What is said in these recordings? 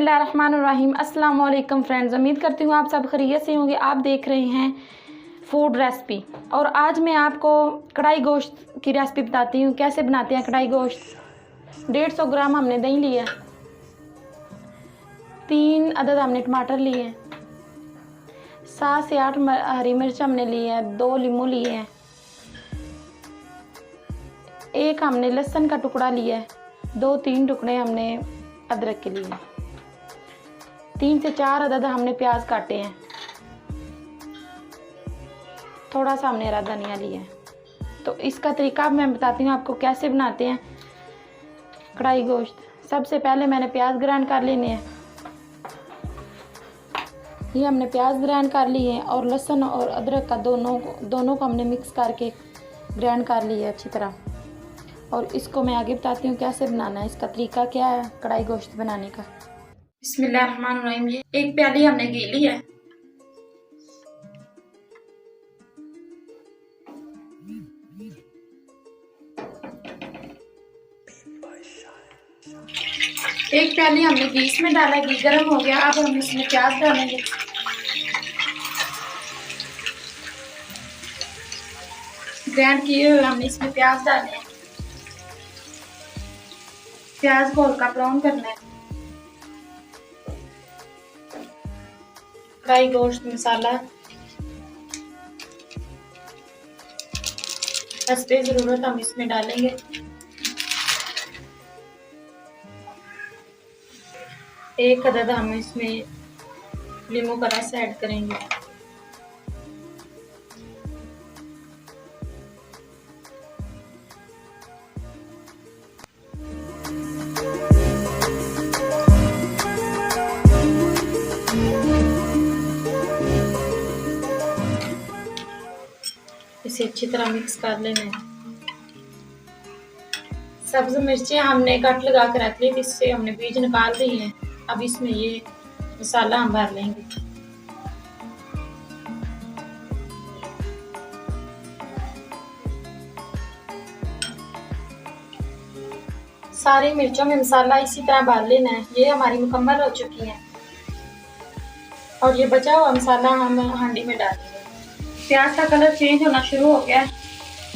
बिस्मिल्लाहिर्रहमानिर्रहीम। अस्सलाम वालेकुम फ्रेंड्स, उम्मीद करती हूँ आप सब खैरियत से होंगे। आप देख रहे हैं फूड रेसिपी और आज मैं आपको कढ़ाई गोश्त की रेसिपी बताती हूँ कैसे बनाते हैं कढ़ाई गोश्त। 150 ग्राम हमने दही लिया, 3 अदद हमने टमाटर लिए, 7 से 8 हरी मिर्च हमने ली है, 2 लीमू लिए हैं, 1 हमने लहसुन का टुकड़ा लिया है, 2-3 टुकड़े हमने अदरक के लिए, 3 से 4 अदद हमने प्याज काटे हैं, थोड़ा सा हमने हरा धनिया लिया है। तो इसका तरीका मैं बताती हूँ आपको कैसे बनाते हैं कढ़ाई गोश्त। सबसे पहले मैंने प्याज ग्राइंड कर लेने हैं। ये हमने प्याज ग्राइंड कर लिए हैं और लहसुन और अदरक का दोनों को हमने मिक्स करके ग्राइंड कर लिया अच्छी तरह। और इसको मैं आगे बताती हूँ कैसे बनाना है, इसका तरीका क्या है कढ़ाई गोश्त बनाने का। बिस्मिल्लाहिर्रहमानिर्रहीम। ये 1 प्याली हमने घी ली है, एक प्याली हमने घी इसमें डाला, घी गर्म हो गया। अब हम इसमें प्याज डालेंगे। ग्राइंड किए हुए हमने इसमें प्याज डाले हैं। प्याज को हल्का ब्राउन करना है। कढ़ाई गोश्त मसाला हस्बे ज़रूरत हम इसमें डालेंगे। एक अदद हम इसमें लीमू का रस ऐड करेंगे। इसे अच्छी तरह मिक्स कर लेना है। सब्ज मिर्चें हमने कट लगा कर रख ली, इससे हमने बीज निकाल दिए हैं। अब इसमें ये मसाला हम भर लेंगे। सारी मिर्चों में मसाला इसी तरह भर लेना है। ये हमारी मुकम्मल हो चुकी है और ये बचा हुआ मसाला हम हांडी में डालेंगे। प्याज का कलर चेंज होना शुरू हो गया।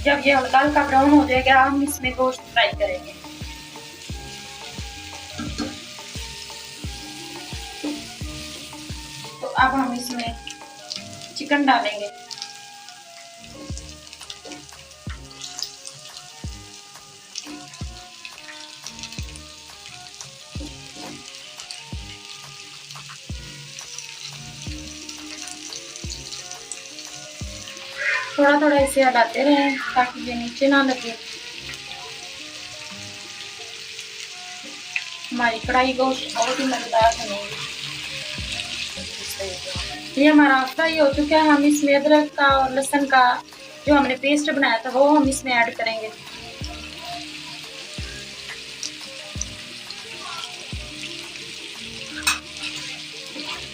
जब ये हल्का हल्का ब्राउन हो जाएगा हम इसमें गोश्त फ्राई करेंगे। तो अब हम इसमें चिकन डालेंगे। थोड़ा थोड़ा इसे हलाते रहें ताकि ये नीचे ना लगे। हमारी कढ़ाई गोश्त बहुत ही मजेदार बनेगी। ये हमारा फ्राई हो चुका है। हम इसमें अदरक का और लहसुन का जो हमने पेस्ट बनाया था वो हम इसमें ऐड करेंगे।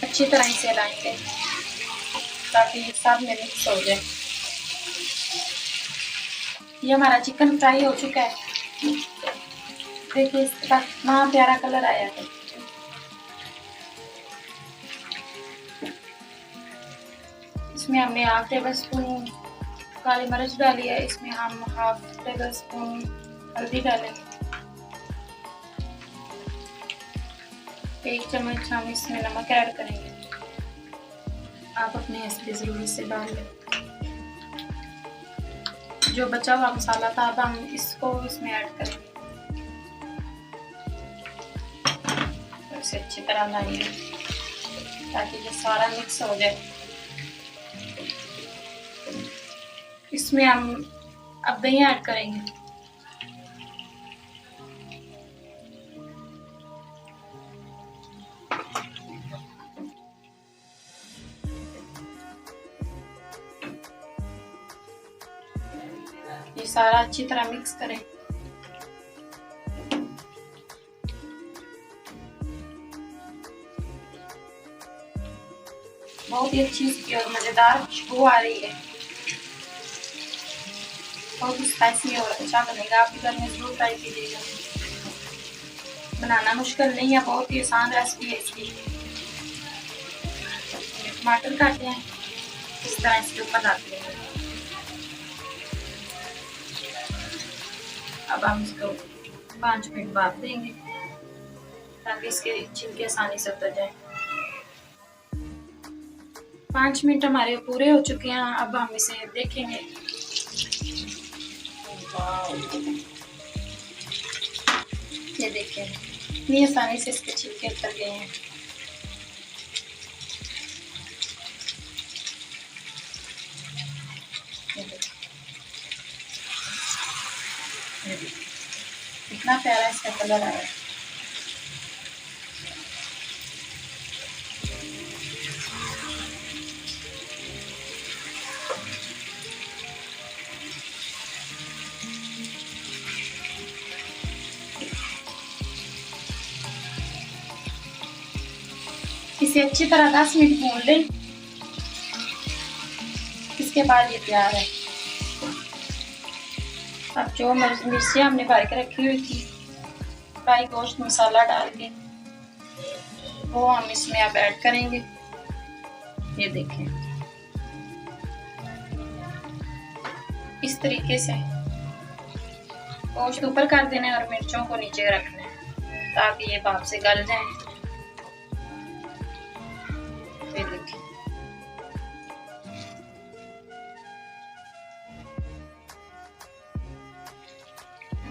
अच्छी तरह इसे हिलाएंगे ताकि ये सब में मिक्स हो जाए। ये हमारा चिकन फ्राई हो चुका है। देखिए इसका कितना प्यारा कलर आया है। इसमें हमने 1/2 टेबल स्पून काली मिर्च डाली है। इसमें हम 1/2 टेबल स्पून हल्दी डालेंगे। 1 चम्मच हम इसमें नमक ऐड करेंगे। आप अपने हस्बे ज़रूरत से डाल लें। जो बचा हुआ मसाला था अब हम इसको इसमें ऐड करेंगे। इसे अच्छी तरह लाएंगे ताकि ये सारा मिक्स हो जाए। इसमें हम अब दही ऐड करेंगे। ये सारा अच्छी तरह मिक्स करें। बहुत ही अच्छी और मजेदार खुशबू आ रही है। बहुत स्पाइसी और अच्छा बनेगा। आप भी घर में जरूर ट्राई कीजिएगा। बनाना मुश्किल नहीं है, बहुत ही आसान रेसिपी है इसकी। टमाटर काटे हैं, इस तरह इसके ऊपर डाल देंगे। अब हम इसको 5 मिनट भाप देंगे ताकि इसके छिलके आसानी से उतर जाए। 5 मिनट हमारे पूरे हो चुके हैं। अब हम इसे देखेंगे। ये देखें, इतनी आसानी से इसके छिलके उतर गए हैं। इतना प्यारा इसका कलर आया है। इसे अच्छी तरह 10 मिनट भून लें। इसके बाद ये तैयार है। अब जो मिर्चियाँ हमने भर के रखी हुई थी फ्राई गोश्त मसाला डाल के, वो हम इसमें अब ऐड करेंगे। ये देखें, इस तरीके से गोश्त ऊपर कर देना है और मिर्चों को नीचे रखना है ताकि ये भाप से गल जाए। ये देखें,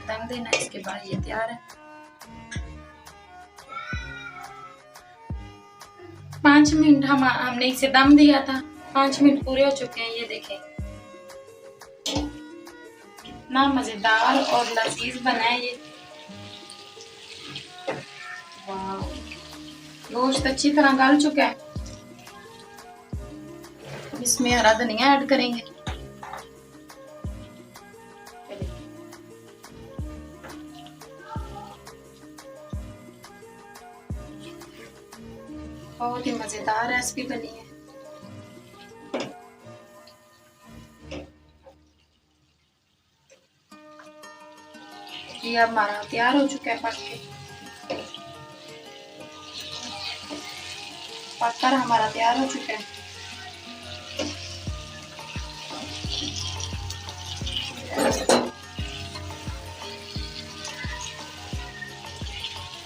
दम देना। इसके बाद ये तैयार है। 5 मिनट हमने इसे दम दिया था। 5 मिनट पूरे हो चुके हैं। ये देखें, कितना मजेदार और लजीज बना है ये। वाह, गोश्त अच्छी तरह गल चुका है। इसमें हरा धनिया ऐड करेंगे। बहुत ही मजेदार रेसिपी बनी है। ये अब हमारा तैयार हो चुका है। पककर हमारा तैयार हो चुका है।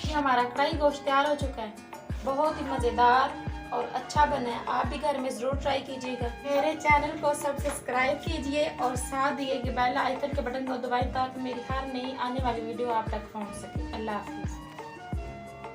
ये हमारा कढ़ाई गोश्त तैयार हो चुका है। बहुत ही मज़ेदार और अच्छा बना है। आप भी घर में ज़रूर ट्राई कीजिएगा। मेरे चैनल को सब्सक्राइब कीजिए और साथ दिए गए बेल आइकन के बटन को दबाएं ताकि मेरी हर नई आने वाली वीडियो आप तक पहुंच सके। अल्लाह हाफिज़।